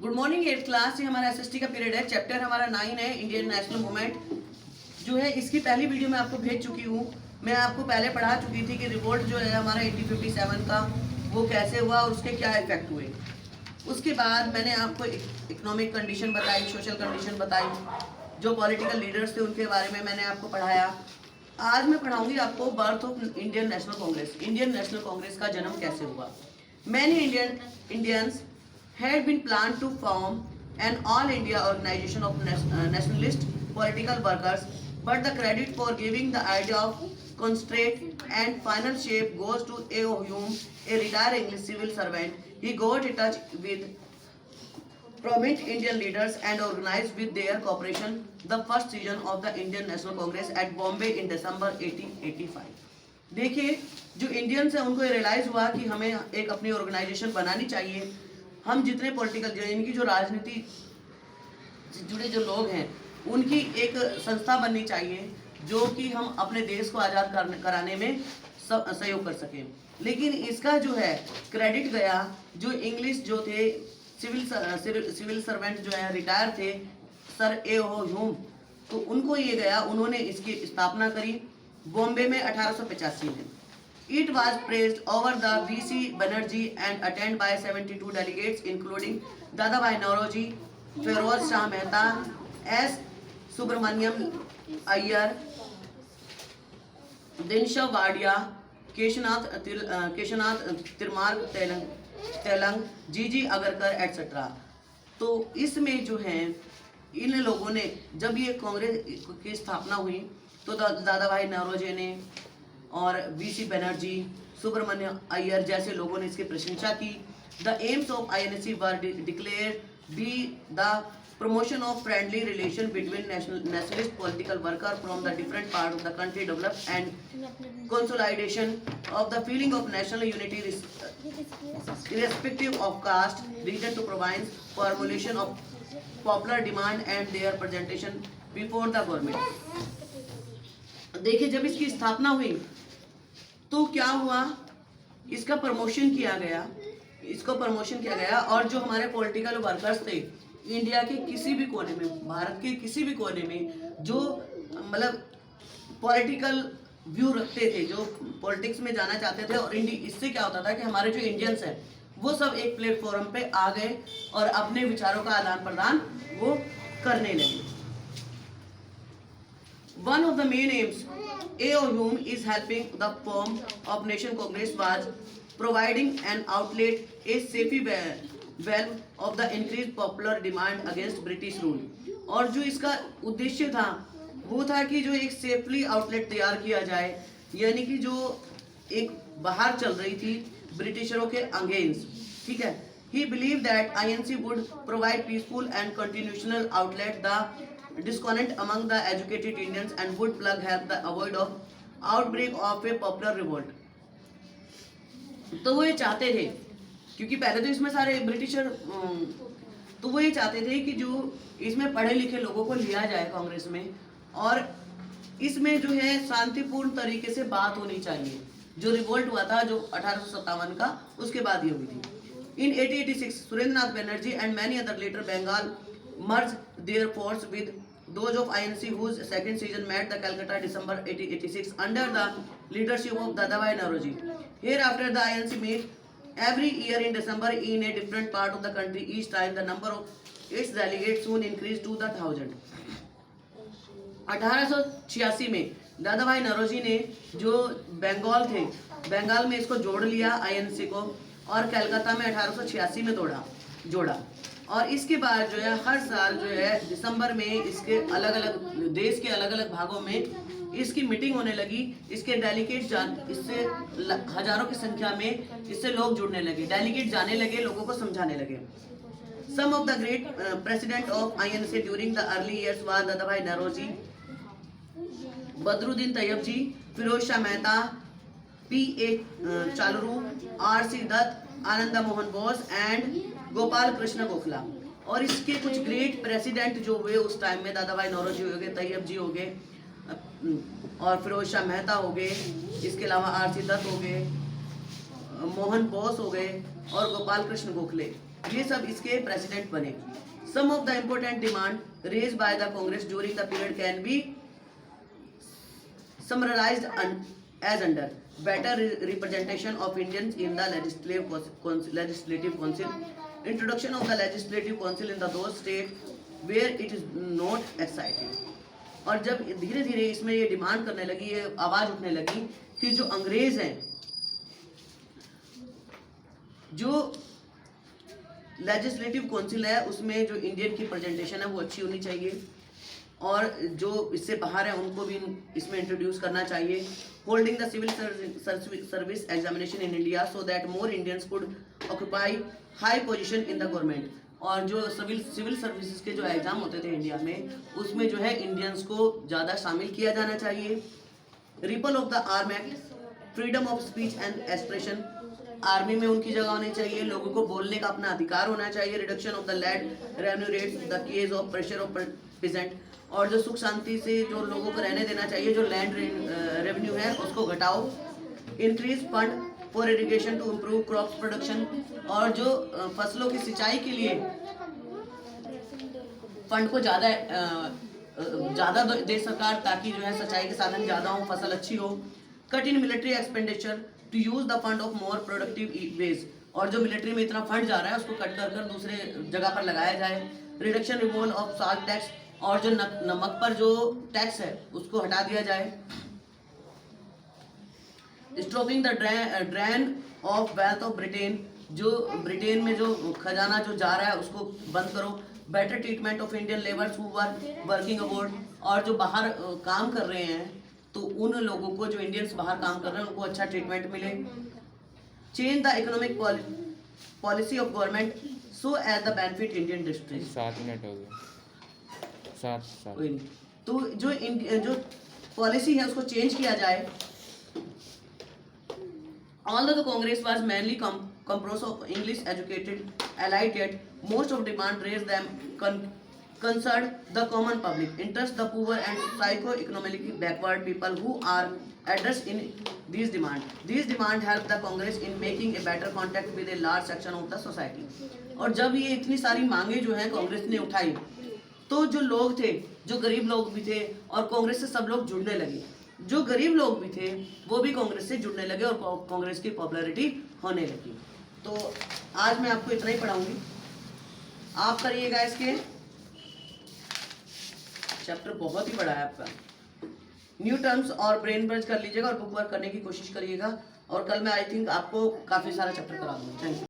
Good morning 8th class. ये हमारा SST का पीरियड है। चैप्टर हमारा 9 है, इंडियन नेशनल मूवमेंट जो है। इसकी पहली वीडियो मैं आपको भेज चुकी हूँ। मैं आपको पहले पढ़ा चुकी थी कि रिवोल्ट जो है हमारा 1857 का वो कैसे हुआ और उसके क्या इफेक्ट हुए। उसके बाद मैंने आपको इकोनॉमिक कंडीशन बताई, सोशल कंडीशन बताई, जो पॉलिटिकल लीडर्स थे उनके बारे में मैंने आपको पढ़ाया। आज मैं पढ़ाऊंगी आपको birth of Indian national Congress. Indian national Congress का जन्म कैसे हुआ। Many Indians had been planned to form an all-India organization of nationalist political workers, but the credit for giving the idea of constraint and final shape goes to A.O. Hume, a retired English civil servant. He got in touch with prominent Indian leaders and organized with their cooperation the first session of the Indian National Congress at Bombay in December 1885. देखिए, जो Indians हैं उनको realise हुआ कि हमें एक अपनी organisation बनानी चाहिए। हम जितने पॉलिटिकल इनकी जो राजनीति जुड़े जो लोग हैं उनकी एक संस्था बननी चाहिए जो कि हम अपने देश को आज़ाद कराने में सहयोग कर सकें। लेकिन इसका जो है क्रेडिट गया जो इंग्लिश जो थे सिविल सर्वेंट जो है रिटायर थे, सर A.O. ह्यूम, तो उनको ये गया। उन्होंने इसकी स्थापना करी बॉम्बे में 1885 में। It was praised over the V.C. Banerjee and attended by 72 delegates including Dadabhai Naoroji, Feroz Shah Mehta, S. Subramaniam Iyer, Dinshaw Wadia, Keshanath Tirmark Telang, G.G. Agarkar etc. तो इसमें जो है इन लोगों ने जब ये कांग्रेस की स्थापना हुई तो दादा भाई नौरोजी ने और वीसी बनर्जी, सुब्रमण्यम अय्यर जैसे लोगों ने इसकी प्रशंसा की। The AIIMS of INC were declared be the promotion of friendly relation between nationalist political worker from the different part of the country develop and consolidation of the feeling of national unity irrespective of caste, region to province, formulation of popular demand and their presentation before the government। देखिए, जब इसकी स्थापना हुई तो क्या हुआ, इसका promotion किया गया और जो हमारे पॉलिटिकल वर्कर्स थे इंडिया के किसी भी कोने में, भारत के किसी भी कोने में जो मतलब पॉलिटिकल व्यू रखते थे, जो पॉलिटिक्स में जाना चाहते थे, और इससे क्या होता था कि हमारे जो इंडियंस हैं वो सब एक प्लेटफॉर्म पे आ गए और अपने विचारों का आदान प्रदान वो करने लगे। One of the main aims A.O. Hume is helping the form of Nation Congress was providing an outlet, a safety valve of the increased popular demand against British rule। और जो इसका उद्देश्य था वो था कि जो एक सेफली आउटलेट तैयार किया जाए, यानी कि जो एक बाहर चल रही थी ब्रिटिशरों के अगेंस्ट, ठीक है। He believed that INC would provide peaceful and continual outlet the discontent among the educated Indians and would plug help the avoid of outbreak of a popular revolt। तो वो ये चाहते थे, क्योंकि पहले तो इसमें सारे ब्रिटिशर, तो वो ये चाहते थे कि जो इसमें पढ़े लिखे लोगों को लिया जाए कांग्रेस में, और इसमें जो है शांतिपूर्ण तरीके से बात होनी चाहिए। जो रिवोल्ट हुआ था जो 1857 का, उसके बाद ये हुई थी। In 1886, Surendranath Banerjee and many other later Bengal merged their force with those of INC whose second season met the Calcutta December 1886 under the leadership of Dadabhai Naoroji। Hereafter the INC met every year in December in a different part of the country. Each time the number of its delegates soon increased to the 1000। 1886 में दादा भाई नौरोजी ने जो बंगाल थे, बंगाल में इसको जोड़ लिया INC को, और कलकत्ता में 1886 में जोड़ा। और इसके बाद जो है हर साल जो है दिसंबर में इसके अलग अलग देश के अलग अलग भागों में इसकी मीटिंग होने लगी। इसके डेलीगेट्स इससे हजारों की संख्या में इससे लोग जुड़ने लगे, डेलीगेट जाने लगे, लोगों को समझाने लगे। Some of the great president of INC during the early years were Dadabhai Naoroji, Badruddin Tyabji, Firoz Shah Mehta, P.A. Charlu, R.C. Dutt, Anand Mohan Bose and Gopal Krishna Gokhale. और इसके कुछ ग्रेट प्रेसिडेंट जो हुए उस टाइम में, दादा भाई नौरोजी हो गए, तैयब जी हो गए, और फिरोज शाह मेहता हो गए, इसके अलावा R.C. दत्त हो गए, मोहन बोस हो गए और गोपाल कृष्ण गोखले। ये सब इसके प्रेसिडेंट बने। Some of the important demand raise by the Congress during the period can be summarised as under better representation of Indians in the legislative council, introduction of the legislative council in the those states where it is not excited। और जब धीरे धीरे इसमें ये demand करने लगी, ये आवाज उठने लगी कि जो अंग्रेज हैं, जो लेजिस्लेटिव काउंसिल है उसमें जो इंडियन की प्रेजेंटेशन है वो अच्छी होनी चाहिए, और जो इससे बाहर है उनको भी इसमें इंट्रोड्यूस करना चाहिए। Holding the civil service examination in India so that more Indians could occupy high position in the government. और जो सिविल सर्विसेज के जो एग्जाम होते थे इंडिया में, उसमें जो है इंडियंस को ज़्यादा शामिल किया जाना चाहिए। Ripple of the arm act, freedom of speech and expression, army में उनकी जगह होनी चाहिए, लोगों को बोलने का अपना अधिकार होना चाहिए। Reduction of the land revenue rates, the case of pressure of peasant, और जो सुख शांति से जो लोगों को रहने देना चाहिए, जो लैंड रेवेन्यू है उसको घटाओ। Increase fund for irrigation to improve crop production, और जो फसलों की सिंचाई के लिए फंड को ज़्यादा दे सरकार, ताकि जो है सिंचाई के साधन ज़्यादा हो, फसल अच्छी हो। Cut in military expenditure to use the fund of more productive ways, और जो मिलिट्री में इतना फंड जा रहा है उसको कट कर दूसरे जगह पर लगाया जाए। Reduction removal of salt tax, और जो नमक पर जो टैक्स है उसको हटा दिया जाए। Stopping the drain of wealth of Britain, जो ब्रिटेन में जो खजाना जो जा रहा है उसको बंद करो। Better treatment of Indian labours who were working abroad, और जो बाहर काम कर रहे हैं तो उन लोगों को, जो इंडियंस बाहर काम कर रहे हैं उनको अच्छा ट्रीटमेंट मिले। Change the economic policy of government so as the benefit Indian industries. 7 minute हो गए, 7। कोई नहीं, तो जो पॉलिसी है उसको चेंज किया जाए। Although the Congress was mainly composed of English educated elite, yet most of demand raised them concerned the common public interest, the poor and socio-economically backward people who are addressed in these demand. These demand help the Congress in making a better contact with a large section of the society. और जब ये इतनी सारी मांगे जो हैं कांग्रेस ने उठाई, तो जो लोग थे, जो गरीब लोग भी थे, और कांग्रेस से सब लोग जुड़ने लगे। जो गरीब लोग भी थे वो भी कांग्रेस से जुड़ने लगे और कांग्रेस की पॉपुलैरिटी होने लगी। तो आज मैं आपको इतना ही पढ़ाऊंगी, आप करिएगा। इसके चैप्टर बहुत ही बड़ा है आपका। न्यू टर्म्स और ब्रेन ब्रज कर लीजिएगा और बुक वर्क करने की कोशिश करिएगा, और कल मैं आई थिंक आपको काफ़ी सारा चैप्टर करा दूंगा। Thank you.